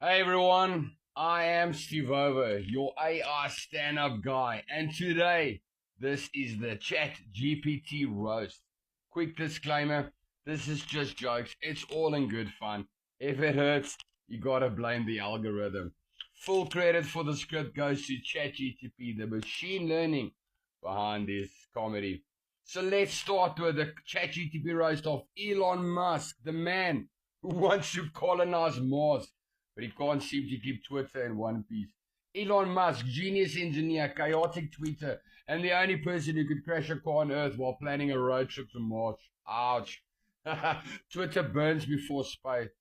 Hey everyone, I am Steve Over, your AI stand-up guy, and today this is the Chat GPT roast. Quick disclaimer: this is just jokes. It's all in good fun. If it hurts, you gotta blame the algorithm. Full credit for the script goes to ChatGPT, the machine learning behind this comedy. So let's start with the ChatGPT roast of Elon Musk, the man who wants to colonize Mars but he can't seem to keep Twitter in one piece. Elon Musk, genius engineer, chaotic tweeter, and the only person who could crash a car on Earth while planning a road trip to Mars. Ouch. Twitter burns before space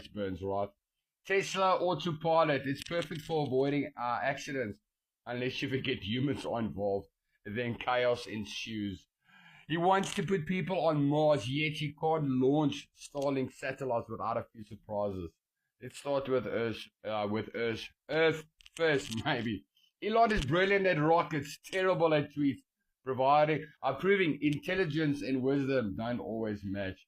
burns, right? Tesla autopilot. It's perfect for avoiding accidents, unless you forget humans are involved. Then chaos ensues. He wants to put people on Mars, yet he can't launch Starlink satellites without a few surprises. Let's start with Earth. Earth first, maybe. Elon is brilliant at rockets, terrible at tweets, proving intelligence and wisdom don't always match.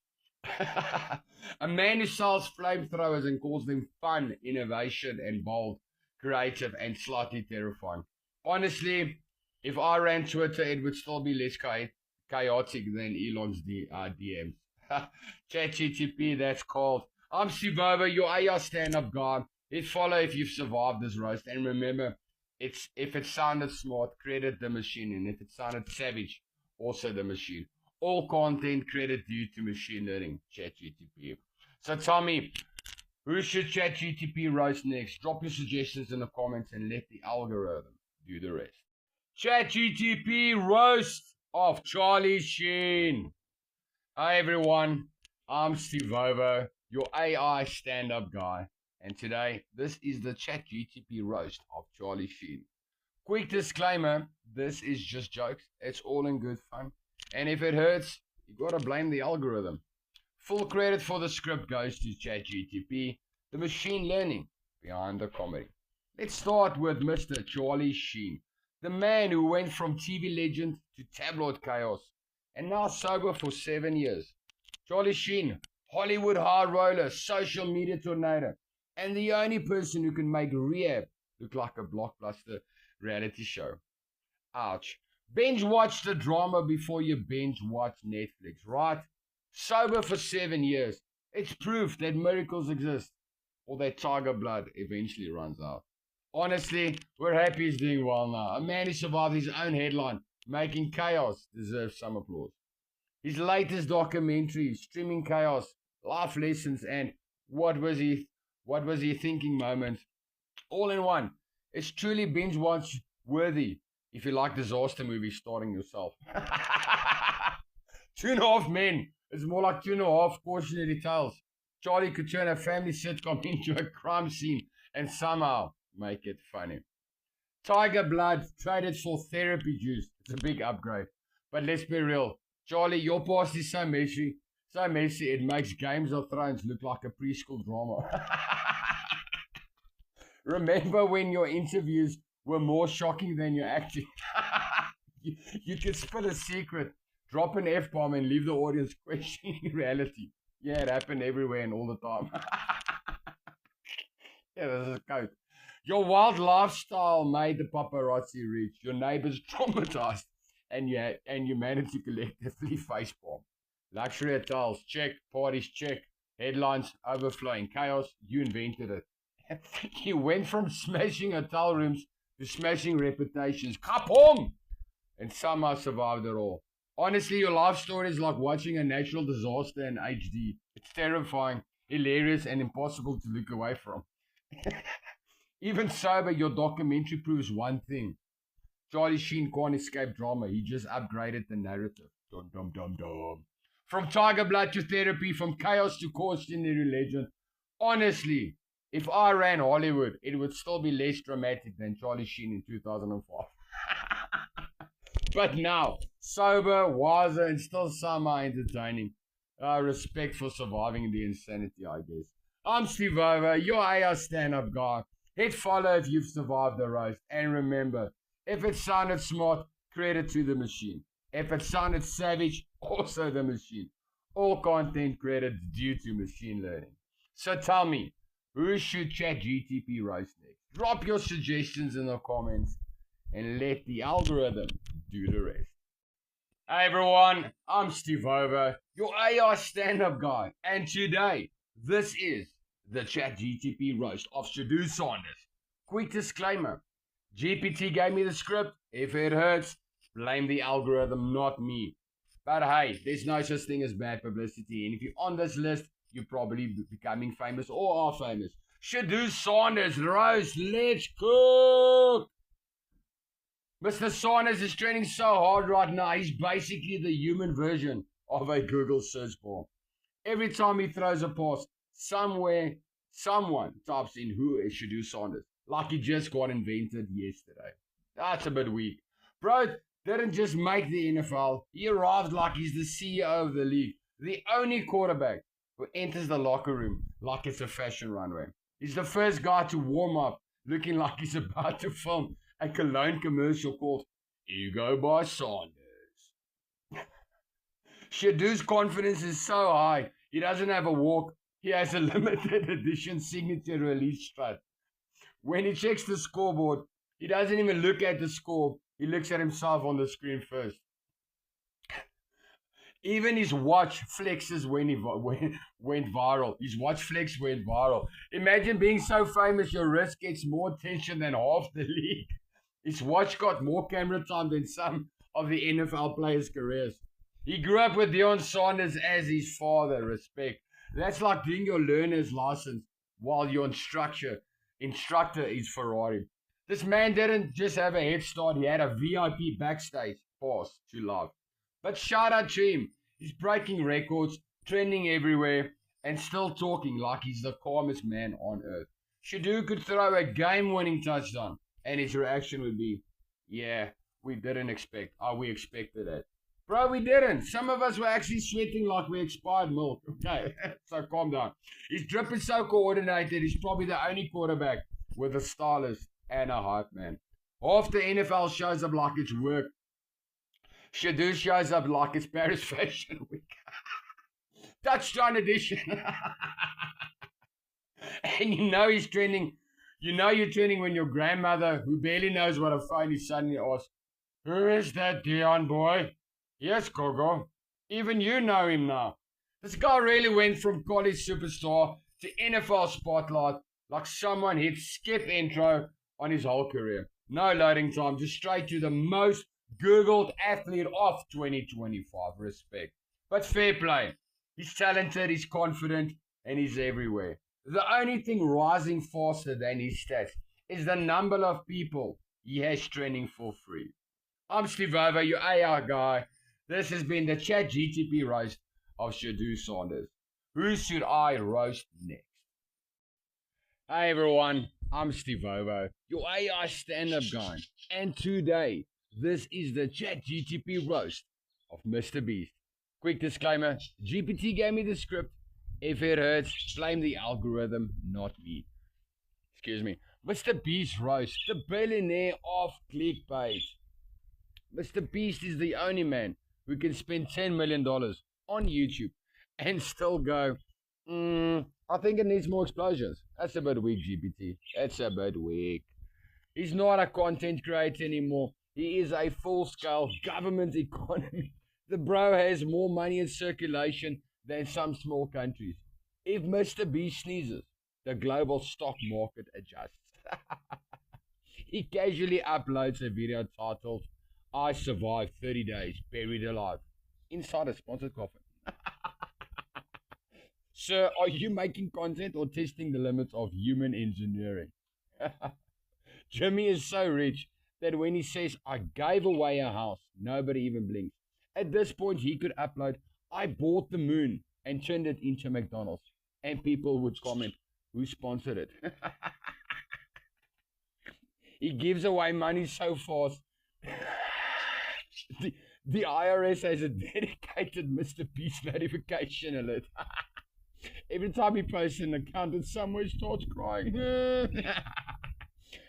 A man who sells flamethrowers and calls them fun, innovation, and bold, creative, and slightly terrifying. Honestly, if I ran Twitter, it would still be less chaotic than Elon's DMs. ChatGPT, that's called. I'm Steve Over, your AI stand-up guy. Hit follow if you've survived this roast. And remember, if it sounded smart, credit the machine. And if it sounded savage, also the machine. All content credit due to machine learning, ChatGPT. So tell me, who should ChatGPT roast next? Drop your suggestions in the comments and let the algorithm do the rest. ChatGPT roast of Charlie Sheen. Hi everyone, I'm Steve Ovo, your AI stand-up guy, and today this is the ChatGPT roast of Charlie Sheen. Quick disclaimer: this is just jokes. It's all in good fun, and if it hurts, you gotta blame the algorithm. Full credit for the script goes to ChatGPT, the machine learning behind the comedy. Let's start with Mr. Charlie Sheen, the man who went from TV legend to tabloid chaos, and now sober for 7 years. Charlie Sheen, Hollywood high roller, social media tornado, and the only person who can make rehab look like a blockbuster reality show. Ouch. Binge watch the drama before you binge watch Netflix, right? Sober for 7 years. It's proof that miracles exist, or that tiger blood eventually runs out. Honestly, we're happy he's doing well now. A man who survived his own headline, making chaos, deserves some applause. His latest documentary, Streaming Chaos, Life Lessons, and What Was He Thinking moments, all in one. It's truly binge watch worthy if you like disaster movies starring yourself. 2.5 Men. It's more like 2.5 cautionary tales. Charlie could turn a family sitcom into a crime scene and somehow make it funny. Tiger blood traded for therapy juice. It's a big upgrade. But let's be real. Charlie, your past is so messy it makes Games of Thrones look like a preschool drama. Remember when your interviews were more shocking than your acting? you could spill a secret, drop an F-bomb, and leave the audience questioning reality. Yeah, it happened everywhere and all the time. Yeah, this is a quote. Your wild lifestyle made the paparazzi rich. Your neighbors traumatized, and you managed to collectively facepalm. Luxury hotels, check. Parties, check. Headlines overflowing. Chaos, you invented it. You went from smashing hotel rooms to smashing reputations. Kapom! And somehow survived it all. Honestly, your life story is like watching a natural disaster in HD. It's terrifying, hilarious, and impossible to look away from. Even sober, your documentary proves one thing. Charlie Sheen can't escape drama. He just upgraded the narrative. Dum dum dum dum. From tiger blood to therapy, from chaos to cautionary legend. Honestly, if I ran Hollywood, it would still be less dramatic than Charlie Sheen in 2005. But now, sober, wiser, and still somehow entertaining. Respect for surviving the insanity, I guess. I'm Steve Over, your AI stand-up guy. Hit follow if you've survived the roast. And remember, if it sounded smart, credit to the machine. If it sounded savage, also the machine. All content credit due to machine learning. So tell me, Who should ChatGPT roast next? Drop your suggestions in the comments and let the algorithm do the rest. Hey everyone, I'm Steve Over, your AI stand-up guy, and today this is the ChatGPT roast of Shadu Saunders. Quick disclaimer: GPT gave me the script. If it hurts, blame the algorithm, not me. But hey, there's no such thing as bad publicity, and if you're on this list, you're probably becoming famous or are famous. Shadu Saunders roast, let's cook! Mr. Saunders is training so hard right now, he's basically the human version of a Google search bar. Every time he throws a post, somewhere, someone types in who is Shadu Saunders, like he just got invented yesterday. That's a bit weak. Bro didn't just make the NFL, he arrived like he's the CEO of the league. The only quarterback who enters the locker room like it's a fashion runway. He's the first guy to warm up looking like he's about to film a cologne commercial called Ego by Saunders. Shadu's confidence is so high, he doesn't have a walk, he has a limited edition signature release strut. When he checks the scoreboard, he doesn't even look at the score, he looks at himself on the screen first. Even his watch flexes when he went viral. His watch flex went viral. Imagine being so famous your wrist gets more attention than half the league. His watch got more camera time than some of the NFL players' careers. He grew up with Deion Sanders as his father. Respect. That's like doing your learner's license while your instructor is Ferrari. This man didn't just have a head start, he had a VIP backstage pass to love. But shout out to him. He's breaking records, trending everywhere, and still talking like he's the calmest man on earth. Shadu could throw a game-winning touchdown, and his reaction would be, yeah, we expected that. Bro, we didn't. Some of us were actually sweating like we expired milk. Okay, so calm down. His drip is so coordinated, he's probably the only quarterback with a stylist and a hype man. Half the NFL shows up like it's work. Shadu shows up like it's Paris Fashion Week. Touchdown edition. And you know he's trending. You know you're trending when your grandmother, who barely knows what a phone is, suddenly asks, "Who is that Deion boy?" "Yes, Gogo. Even you know him now." This guy really went from college superstar to NFL spotlight like someone hit skip intro on his whole career. No loading time, just straight to the most Googled athlete of 2025. Respect. But fair play. He's talented, he's confident, and he's everywhere. The only thing rising faster than his stats is the number of people he has training for free. I'm Steve Over, your AI guy. This has been the ChatGPT roast of Shadu Saunders. Who should I roast next? Hey everyone, I'm Steve Ovo, your AI stand-up guy, and today this is the ChatGPT roast of Mr. Beast. Quick disclaimer, GPT gave me the script. If it hurts, blame the algorithm, not me. Excuse me. Mr. Beast roast, the billionaire of clickbait. Mr. Beast is the only man who can spend $10 million on YouTube and still go, I think it needs more explosions. That's a bit weak, GPT. That's a bit weak. He's not a content creator anymore. He is a full-scale government economy. The bro has more money in circulation than some small countries. If Mr. B sneezes, the global stock market adjusts. He casually uploads a video titled, "I survived 30 days buried alive inside a sponsored coffin." Sir, are you making content or testing the limits of human engineering? Jimmy is so rich that when he says, "I gave away a house," nobody even blinks. At this point, he could upload, "I bought the moon and turned it into McDonald's." And people would comment, "Who sponsored it?" He gives away money so fast. The IRS has a dedicated Mr. Beast notification alert. Every time he posts an account, and somewhere starts crying.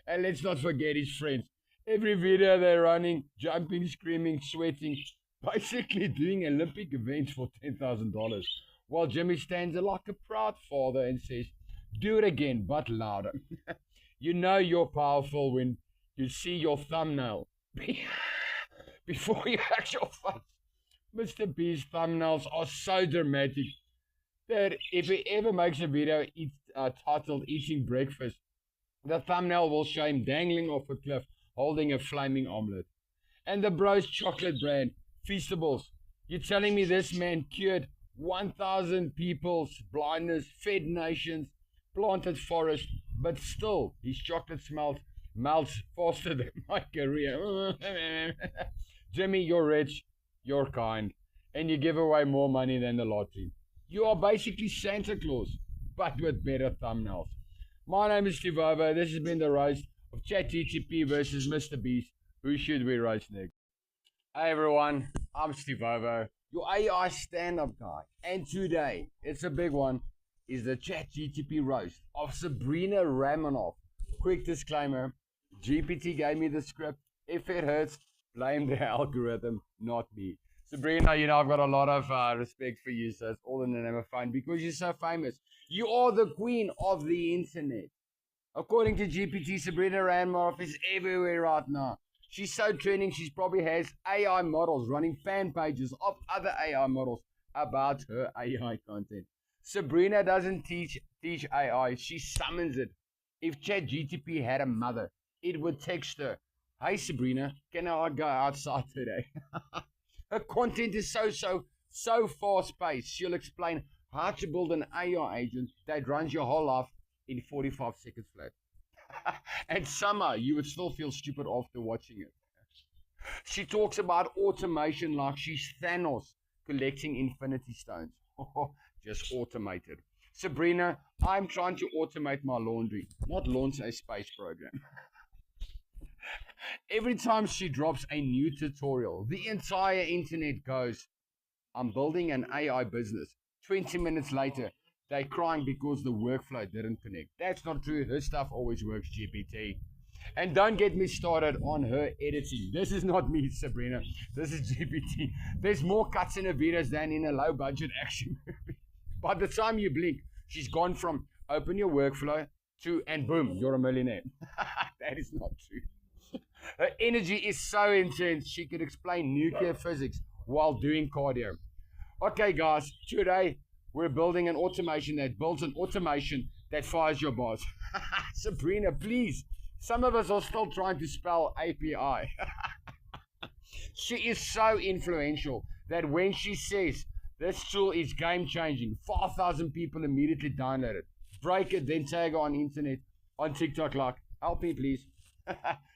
And let's not forget his friends. Every video they're running, jumping, screaming, sweating, basically doing Olympic events for $10,000. While Jimmy stands there like a proud father and says, Do it again, but louder. You know you're powerful when you see your thumbnail before you act your face. Mr. Beast's thumbnails are so dramatic that if he ever makes a video titled Eating Breakfast, the thumbnail will show him dangling off a cliff holding a flaming omelette. And the bro's chocolate brand, Feastables. You're telling me this man cured 1,000 people's blindness, fed nations, planted forests, but still his chocolate melts faster than my career. Jimmy, you're rich, you're kind, and you give away more money than the lottery. You are basically Santa Claus, but with better thumbnails. My name is Steve Over. This has been the roast of Chatgpt versus Mr. Beast. Who should we roast next? Hey everyone, I'm Steve Over, your AI stand-up guy. And today, it's a big one, is the Chatgpt roast of Sabrina Ramanoff. Quick disclaimer, GPT gave me the script. If it hurts, blame the algorithm, not me. Sabrina, you know, I've got a lot of respect for you, so it's all in the name of fun because you're so famous. You are the queen of the internet. According to GPT, Sabrina Ramanoff is everywhere right now. She's so trending, she probably has AI models running fan pages of other AI models about her AI content. Sabrina doesn't teach AI, she summons it. If ChatGPT had a mother, it would text her, "Hey Sabrina, can I go outside today?" Her content is so fast-paced. She'll explain how to build an AI agent that runs your whole life in 45 seconds flat. And somehow you would still feel stupid after watching it. She talks about automation like she's Thanos collecting infinity stones. Just automated. Sabrina, I'm trying to automate my laundry, not launch a space program. Every time she drops a new tutorial, the entire internet goes, "I'm building an AI business." 20 minutes later, they're crying because the workflow didn't connect. That's not true. Her stuff always works, GPT. And don't get me started on her editing. This is not me, Sabrina. This is GPT. There's more cuts in her videos than in a low-budget action movie. By the time you blink, she's gone from open your workflow to, and boom, you're a millionaire. That is not true. Her energy is so intense, she could explain nuclear physics while doing cardio. Okay, guys, today we're building an automation that builds an automation that fires your boss. Sabrina, please. Some of us are still trying to spell API. She is so influential that when she says this tool is game changing, 5,000 people immediately download it, break it, then tag her on internet, on TikTok like, "Help me please."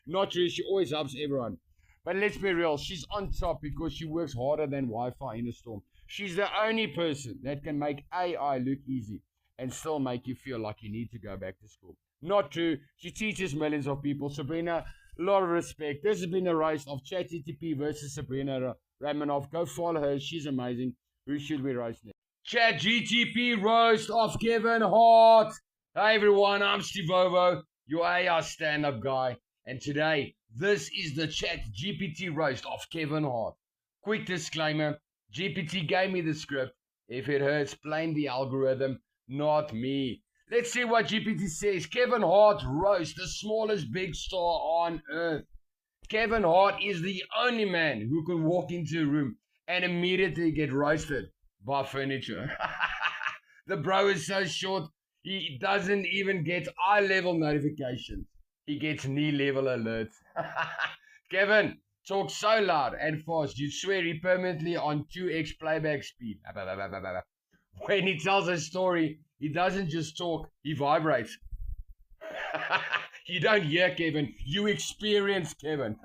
Not true, she always helps everyone. But let's be real, she's on top because she works harder than Wi-Fi in a storm. She's the only person that can make AI look easy and still make you feel like you need to go back to school. Not true, she teaches millions of people. Sabrina, a lot of respect. This has been a roast of ChatGPT versus Sabrina Ramanoff. Go follow her, she's amazing. Who should we roast next? ChatGPT roast of Kevin Hart. Hey everyone, I'm Steve Ovo, your AI stand-up guy. And today, this is the ChatGPT roast of Kevin Hart. Quick disclaimer, GPT gave me the script. If it hurts, blame the algorithm, not me. Let's see what GPT says. Kevin Hart roast, the smallest big star on earth. Kevin Hart is the only man who can walk into a room and immediately get roasted by furniture. The bro is so short, he doesn't even get eye-level notifications. He gets knee-level alerts. Kevin talks so loud and fast, you swear he permanently on 2x playback speed. When he tells a story, he doesn't just talk, he vibrates. You don't hear Kevin, you experience Kevin.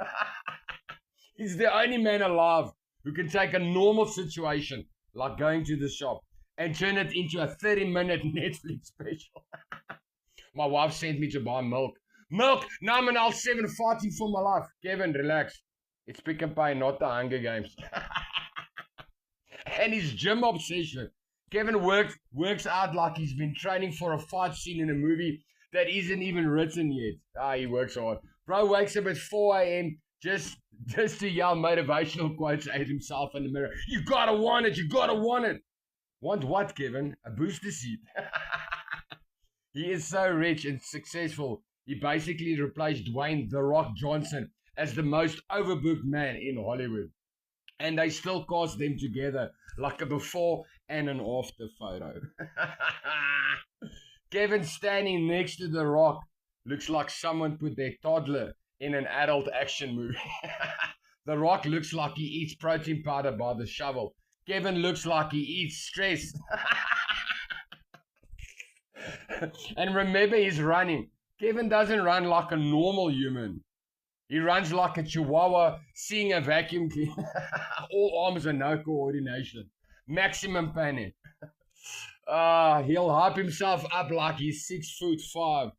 He's the only man alive who can take a normal situation, like going to the shop, and turn it into a 30-minute Netflix special. My wife sent me to buy milk. Milk! Now I'm an L7 fighting for my life. Kevin, relax. It's Pick and Pay, not the Hunger Games. And his gym obsession. Kevin works out like he's been training for a fight scene in a movie that isn't even written yet. He works hard. Bro wakes up at 4 a.m. just to yell motivational quotes at himself in the mirror. You gotta want it, you gotta want it. Want what, Kevin? A booster seat. He is so rich and successful, he basically replaced Dwayne The Rock Johnson as the most overbooked man in Hollywood. And they still cast them together like a before and an after photo. Kevin standing next to The Rock looks like someone put their toddler in an adult action movie. The Rock looks like he eats protein powder by the shovel. Kevin looks like he eats stress. And remember, he's running. Kevin doesn't run like a normal human. He runs like a chihuahua seeing a vacuum cleaner. All arms and no coordination. Maximum panic. He'll hype himself up like he's 6'5".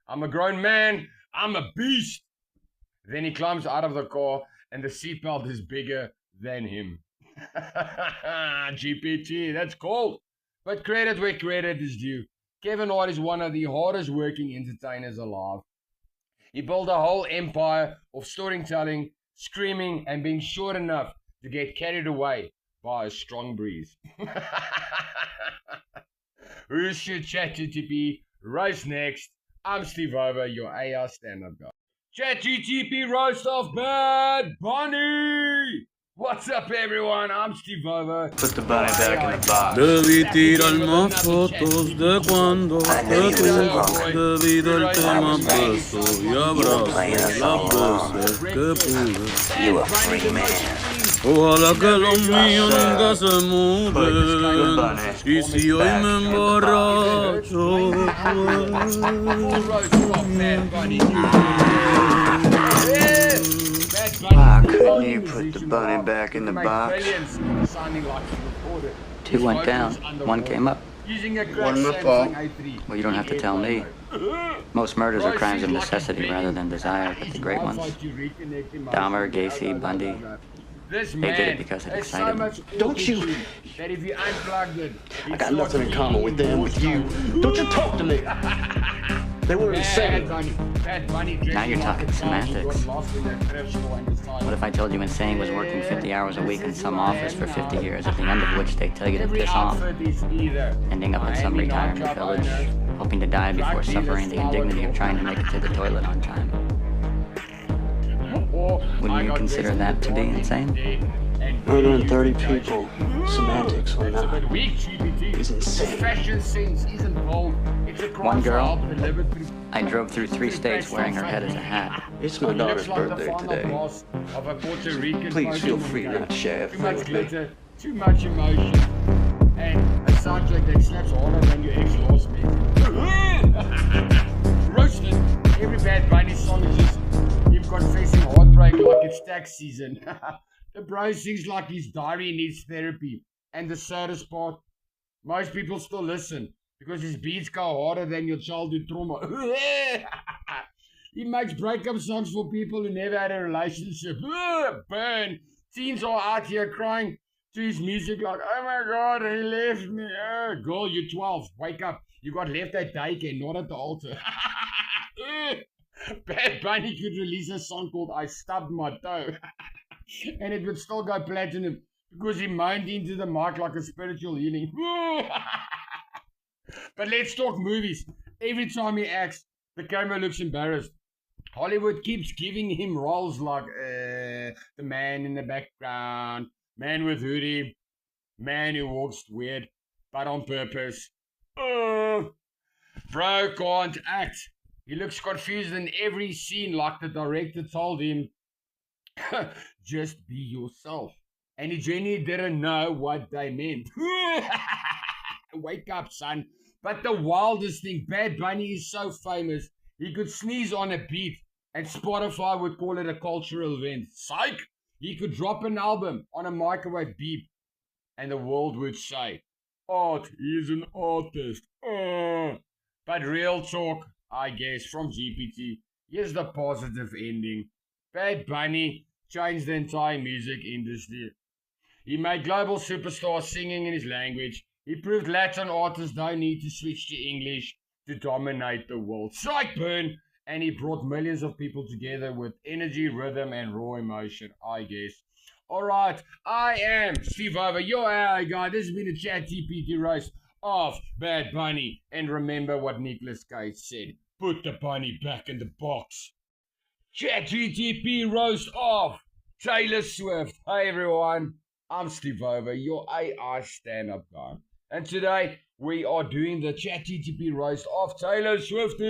I'm a grown man. I'm a beast. Then he climbs out of the car and the seatbelt is bigger than him. GPT, that's cold. But credit where credit is due. Kevin Hart is one of the hardest working entertainers alive. He built a whole empire of storytelling, screaming, and being short enough to get carried away by a strong breeze. Who should ChatGPT roast next? I'm Steve Over, your AI stand-up guy. ChatGPT roast of Bad Bunny! What's up, everyone? I'm Steve Over. Put the bunny back in the box. Debí tirar más fotos de cuando te tuve. Debí darte más besos y abrazos las veces que pude. You a free man. Ojalá que los míos nunca se muden. Y si hoy me emborracho, Why couldn't you put the bunny back in the box? 2 went down, 1 came up. One more fall. Well, you don't have to tell me. Most murders are crimes of necessity rather than desire, but the great ones, Dahmer, Gacy, Bundy, they did it because it excited them. Don't you? I got nothing in common with them, with you. Don't you talk to me. They were insane. Now you're talking semantics. What if I told you insane was working 50 hours a week in some office for 50 years, at the end of which they tell you to piss off, ending up in some retirement village, hoping to die before suffering the indignity of trying to make it to the toilet on time? Wouldn't you consider that to be insane? Murdering 30 people, semantics or not, is insane. One girl, I drove through 3 states wearing her head as a hat. It's my daughter's birthday today. Please feel free not to share everything with me. Too much emotion. And a subject that slaps harder than your ex lost me. Roasted. Every Bad Bunny song is just him confessing heartbreak like it's tax season. The bro sings like his diary needs therapy. And the saddest part, most people still listen because his beats go harder than your childhood trauma. He makes breakup songs for people who never had a relationship. Burn. Teens are out here crying to his music like, oh my god, he left me. Girl, you're 12. Wake up. You got left at daycare, not at the altar. Bad Bunny could release a song called I Stubbed My Toe. And it would still go platinum because he moaned into the mic like a spiritual healing. But let's talk movies. Every time he acts, the camera looks embarrassed. Hollywood keeps giving him roles like the man in the background, man with hoodie, man who walks weird, but on purpose. Bro can't act. He looks confused in every scene like the director told him, just be yourself. And he genuinely didn't know what they meant. Wake up, son. But the wildest thing, Bad Bunny is so famous, he could sneeze on a beat and Spotify would call it a cultural event. Psych! He could drop an album on a microwave beep and the world would say, art is an artist. But real talk, I guess, from GPT, here's the positive ending. Bad Bunny changed the entire music industry. He made global superstars singing in his language. He proved Latin artists don't need to switch to English to dominate the world. Strike burn! And he brought millions of people together with energy, rhythm, and raw emotion, I guess. Alright, I am Steve Over, your AI guy. This has been a ChatGPT roast. of Bad Bunny. And remember what Nicolas Cage said. Put the bunny back in the box. ChatGTP roast of Taylor Swift. Hey everyone, I'm Steve Over, your AI stand-up guy. And today we are doing the ChatGTP roast of Taylor Swift.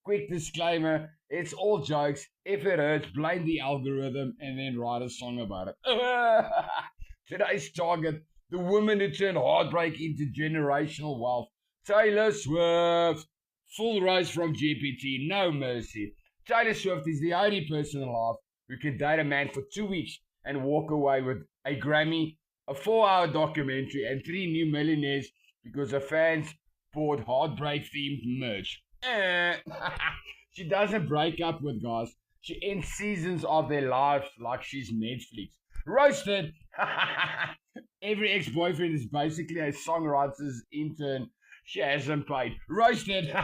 Quick disclaimer, it's all jokes. If it hurts, blame the algorithm and then write a song about it. Today's target, the woman who turned heartbreak into generational wealth, Taylor Swift. Full roast from GPT, no mercy. Taylor Swift is the only person alive who can date a man for 2 weeks and walk away with a Grammy, a 4-hour documentary, and 3 new millionaires because her fans bought heartbreak-themed merch. She doesn't break up with guys. She ends seasons of their lives like she's Netflix. Roasted! Every ex-boyfriend is basically a songwriter's intern she hasn't paid. Roasted!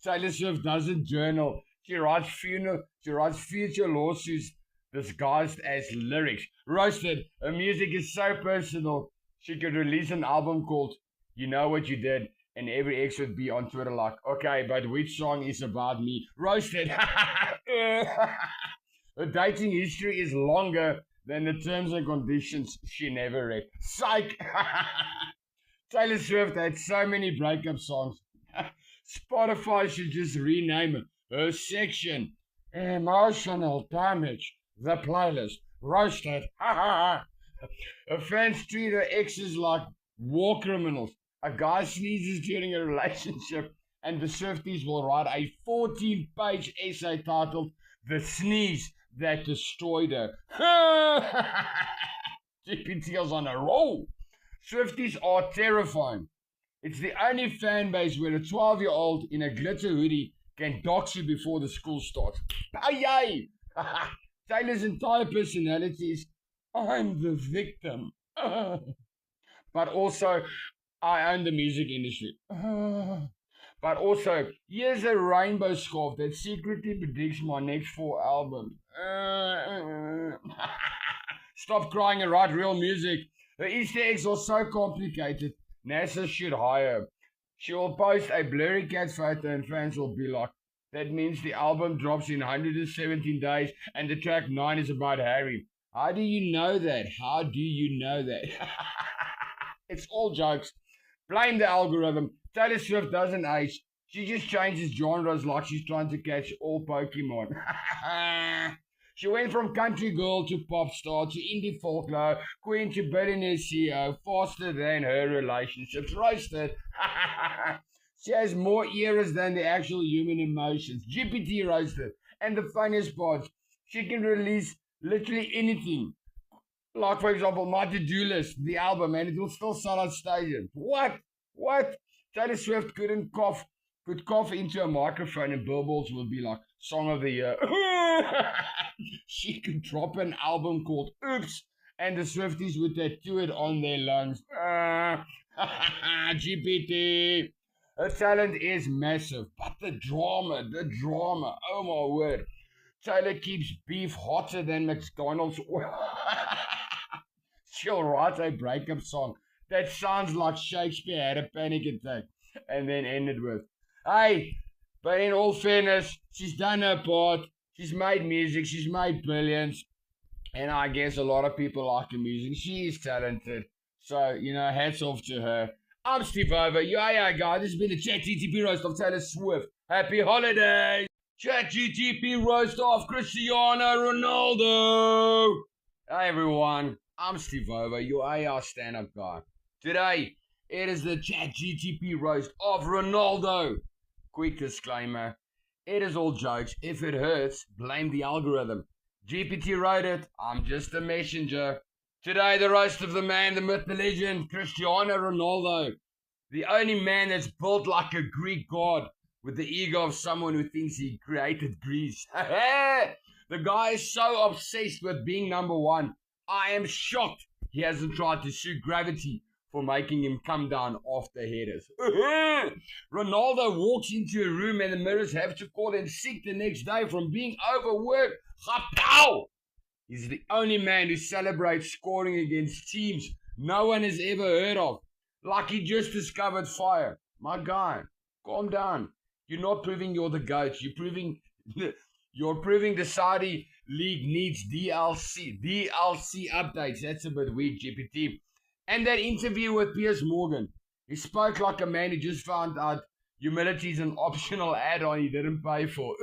Taylor Swift doesn't journal. She writes future lawsuits disguised as lyrics. Roasted! Her music is so personal, she could release an album called You Know What You Did, and every ex would be on Twitter like, okay, but which song is about me? Roasted! Her dating history is longer than the terms and conditions she never read. Psych! Taylor Swift had so many breakup songs. Spotify should just rename her section Emotional Damage, the playlist. Roasted. Her fans treat her exes like war criminals. A guy sneezes during a relationship and the Swifties will write a 14-page essay titled The Sneeze That Destroyed Her. GPT's on a roll. Swifties are terrifying. It's the only fan base where a 12-year-old in a glitter hoodie can dox you before the school starts. Yay! Taylor's entire personality is, I'm the victim. But also, I own the music industry. But also, here's a rainbow scarf that secretly predicts my next 4 albums. Stop crying and write real music. Her Easter eggs are so complicated, NASA should hire her. She will post a blurry cat photo and fans will be like, that means the album drops in 117 days and the track 9 is about Harry. How do you know that? How do you know that? It's all jokes. Blame the algorithm. Taylor Swift doesn't age. She just changes genres like she's trying to catch all Pokemon. She went from country girl to pop star to indie folklore, queen to billionaire CEO, faster than her relationships. Roasted. She has more eras than the actual human emotions. GPT roasted. And the funniest part, she can release literally anything. Like, for example, my to-do list, the album, and it will still sell out stadiums. What? Taylor Swift could cough into a microphone and billboards would be like, Song of the Year. She could drop an album called Oops, and the Swifties would tattoo it on their lungs. GPT. Her talent is massive, but the drama, oh my word. Taylor keeps beef hotter than McDonald's. She'll write a breakup song that sounds like Shakespeare had a panic attack and then ended with, hey, but in all fairness, she's done her part. She's made music. She's made billions. And I guess a lot of people like her music. She is talented. So, hats off to her. I'm Steve Over, your AI guy. This has been the ChatGTP roast of Taylor Swift. Happy holidays. ChatGTP roast of Cristiano Ronaldo. Hey, everyone. I'm Steve Over, your AI stand-up guy. Today, it is the ChatGTP roast of Ronaldo. Quick disclaimer, it is all jokes. If it hurts, blame the algorithm. GPT wrote it, I'm just a messenger. Today, the roast of the man, the myth, the legend, Cristiano Ronaldo. The only man that's built like a Greek god with the ego of someone who thinks he created Greece. The guy is so obsessed with being number one. I am shocked he hasn't tried to sue gravity for making him come down after headers. Ronaldo walks into a room and the mirrors have to call him sick the next day from being overworked. Chapow! He's the only man who celebrates scoring against teams no one has ever heard of. Like he just discovered fire. My guy, calm down. You're not proving you're the GOAT. You're proving the Saudi League needs DLC updates. That's a bit weak, GPT. And that interview with Piers Morgan. He spoke like a man who just found out humility is an optional add-on he didn't pay for.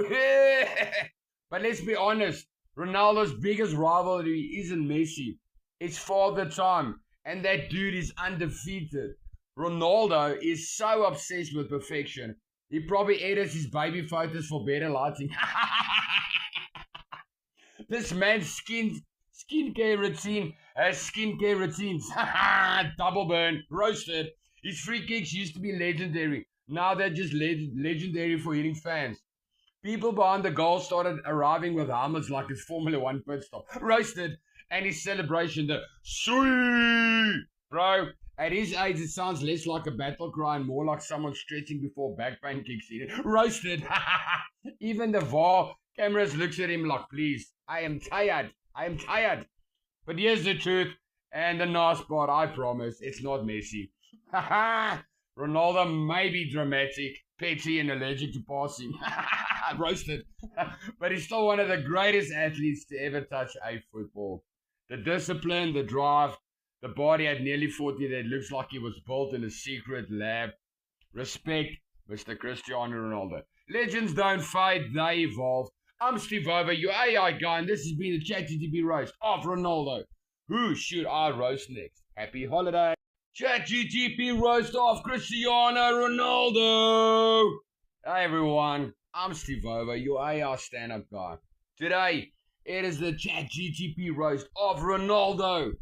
But let's be honest, Ronaldo's biggest rivalry isn't Messi. It's Father Time. And that dude is undefeated. Ronaldo is so obsessed with perfection. He probably edits his baby photos for better lighting. This man's skincare routine has skincare routines. Double burn, roasted. His free kicks used to be legendary. Now they're just legendary for hitting fans. People behind the goal started arriving with helmets like it's Formula 1 pit stop. Roasted. And his celebration, the sweet. Bro, at his age it sounds less like a battle cry and more like someone stretching before back pain kicks in. Roasted. Even the VAR cameras looks at him like, please, I am tired. But here's the truth and the nice part, I promise, it's not Messi. Ronaldo may be dramatic, petty and allergic to passing. Roasted. But he's still one of the greatest athletes to ever touch a football. The discipline, the drive, the body at nearly 40 that looks like he was built in a secret lab. Respect, Mr. Cristiano Ronaldo. Legends don't fade, they evolve. I'm Steve Over, your AI guy, and this has been the Chatgpt roast of Ronaldo. Who should I roast next? Happy holiday. Chatgpt roast of Cristiano Ronaldo. Hey everyone, I'm Steve Over, your AI stand-up guy. Today, it is the Chatgpt roast of Ronaldo.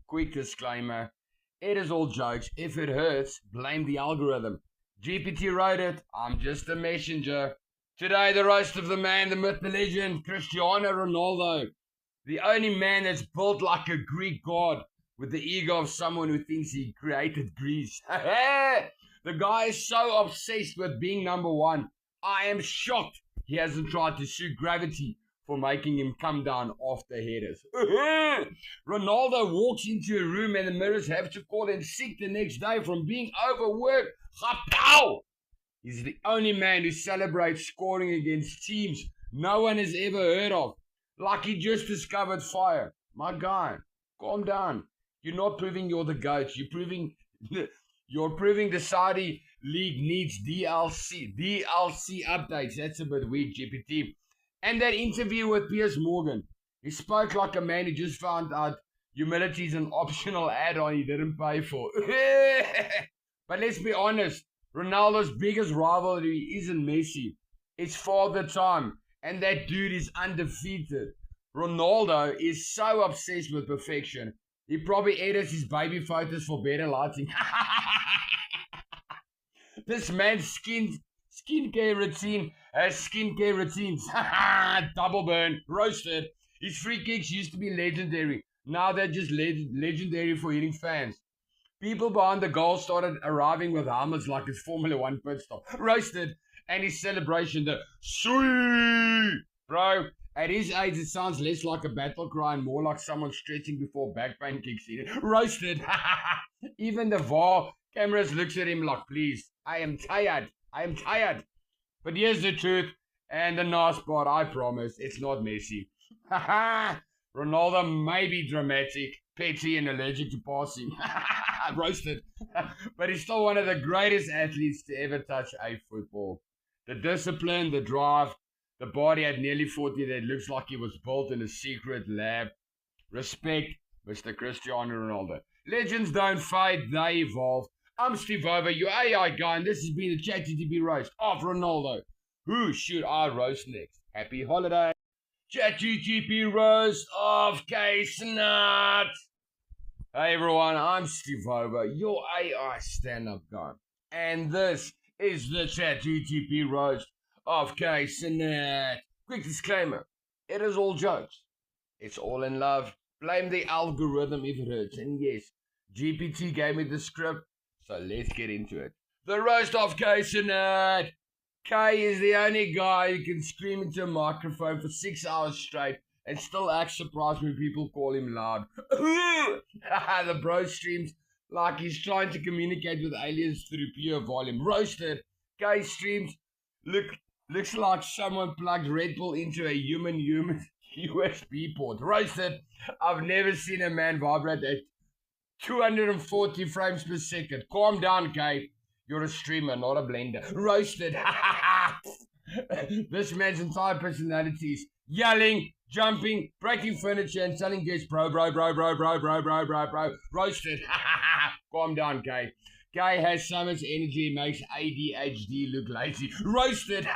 Quick disclaimer, it is all jokes. If it hurts, blame the algorithm. GPT wrote it, I'm just a messenger. Today, the roast of the man, the myth, the legend, Cristiano Ronaldo. The only man that's built like a Greek god with the ego of someone who thinks he created Greece. The guy is so obsessed with being number one. I am shocked he hasn't tried to sue gravity for making him come down after headers. Ronaldo walks into a room and the mirrors have to call him sick the next day from being overworked. Chapow! He's the only man who celebrates scoring against teams no one has ever heard of. Like he just discovered fire. My guy, calm down. You're not proving you're the GOAT. You're proving the Saudi League needs DLC updates. That's a bit weak, GPT. And that interview with Piers Morgan. He spoke like a man who just found out humility is an optional add-on he didn't pay for. But let's be honest, Ronaldo's biggest rivalry isn't Messi. It's Father Time. And that dude is undefeated. Ronaldo is so obsessed with perfection. He probably edits his baby photos for better lighting. This man's skincare routine has skincare routines. Double burn, roasted. His free kicks used to be legendary. Now they're just legendary for hitting fans. People behind the goal started arriving with helmets like it's Formula 1 pit stop. Roasted. And his celebration, the sweet. Bro, at his age it sounds less like a battle cry and more like someone stretching before back pain kicks in. Roasted. Even the VAR cameras looks at him like, please, I am tired. But here's the truth and the nice part, I promise, it's not Messi. Ronaldo may be dramatic, petty and allergic to passing. Roasted. But he's still one of the greatest athletes to ever touch a football. The discipline, the drive, the body at nearly 40 that looks like he was built in a secret lab. Respect, Mr. Cristiano Ronaldo. Legends don't fade, they evolve. I'm Steve Over, your AI guy, and this has been the Chatgpt roast of Ronaldo. Who should I roast next? Happy holiday. Chatgpt roast of K-Snut. Hey everyone, I'm Steve Over, your AI stand-up guy. And this is the Chatgpt roast of K-Snut. Quick disclaimer, it is all jokes. It's all in love. Blame the algorithm if it hurts. And yes, GPT gave me the script, so let's get into it. The roast of K-Snut. K is the only guy who can scream into a microphone for 6 hours straight and still acts surprised when people call him loud. The bro streams like he's trying to communicate with aliens through pure volume. Roasted. Gay streams looks like someone plugged Red Bull into a human USB port. Roasted. I've never seen a man vibrate at 240 frames per second. Calm down, Kay. You're a streamer, not a blender. Roasted. This man's entire personality is yelling, jumping, breaking furniture, and telling guests, bro. Roasted. Calm down, Kay. Kay has so much energy, it makes ADHD look lazy. Roasted.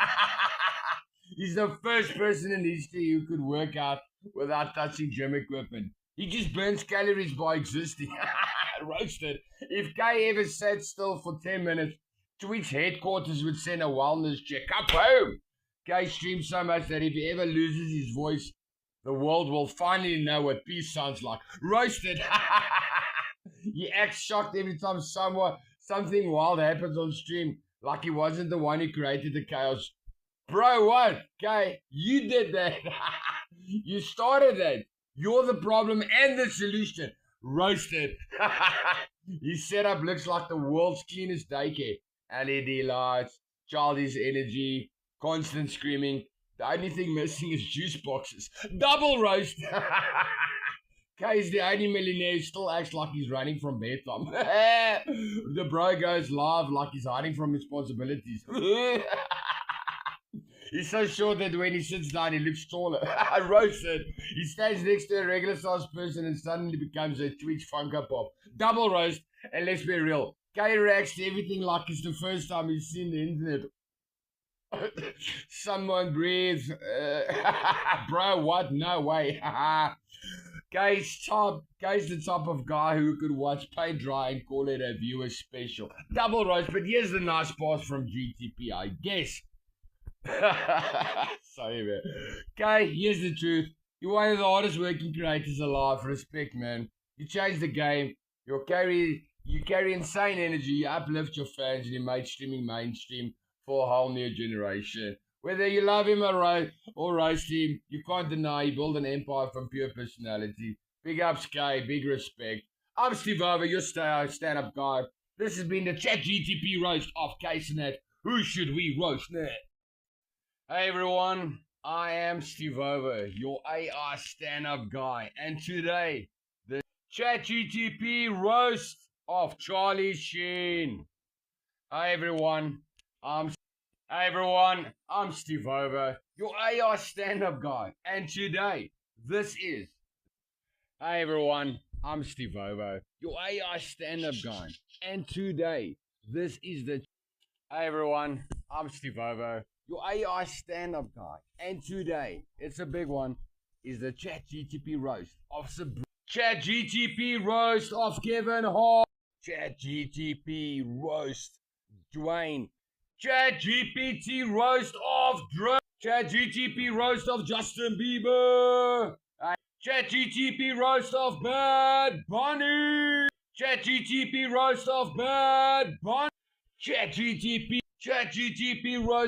He's the first person in history who could work out without touching gym equipment. He just burns calories by existing. Roasted. If Kay ever sat still for 10 minutes, Twitch headquarters would send a wellness check. Up home. Kay streams so much that if he ever loses his voice, the world will finally know what peace sounds like. Roasted. He acts shocked every time something wild happens on stream, like he wasn't the one who created the chaos. Bro, what? Kay, you did that. You started that. You're the problem and the solution. Roasted. His setup looks like the world's cleanest daycare. LED lights, childish energy, constant screaming. The only thing missing is juice boxes. Double roast. Kay is the only millionaire who still acts like he's running from bedtime. The bro goes live like he's hiding from responsibilities. He's so short that when he sits down, he looks taller. Roasted. He stands next to a regular sized person and suddenly becomes a Twitch Funko Pop. Double roast. And let's be real, Kay reacts to everything like it's the first time he's seen the internet. Someone breathe. Bro, what? No way. Kay's the type of guy who could watch paint dry and call it a viewer special. Double roast, but here's the nice pass from GTP, I guess. Sorry, man. Kay, here's the truth. You're one of the hardest working creators alive. Respect, man. You change the game. You carry insane energy. You uplift your fans and you make streaming mainstream for a whole new generation. Whether you love him or roast him, you can't deny he built an empire from pure personality. Big ups, Kay. Big respect. I'm Steve Over, your stand-up guy. This has been the Chatgpt roast of Kaysenat. Who should we roast now? Hey everyone, I am Steve Over, your AI stand-up guy, and today, the Chatgpt roast of Charlie Sheen. Hey everyone, I'm Steve Over, your AI stand-up guy, and today, this is... Hey everyone, I'm Steve Over, your AI stand-up guy, and today, this is the... Hey everyone, I'm Steve Over, your AI stand-up guy, and today, it's a big one, is the Chatgpt roast of Chatgpt roast of Kevin Hart, Chatgpt roast Dwayne, Chatgpt roast of Drake, Chatgpt roast of Justin Bieber, Chatgpt roast of Bad Bunny, Chatgpt roast of Bad Bunny, Chatgpt roast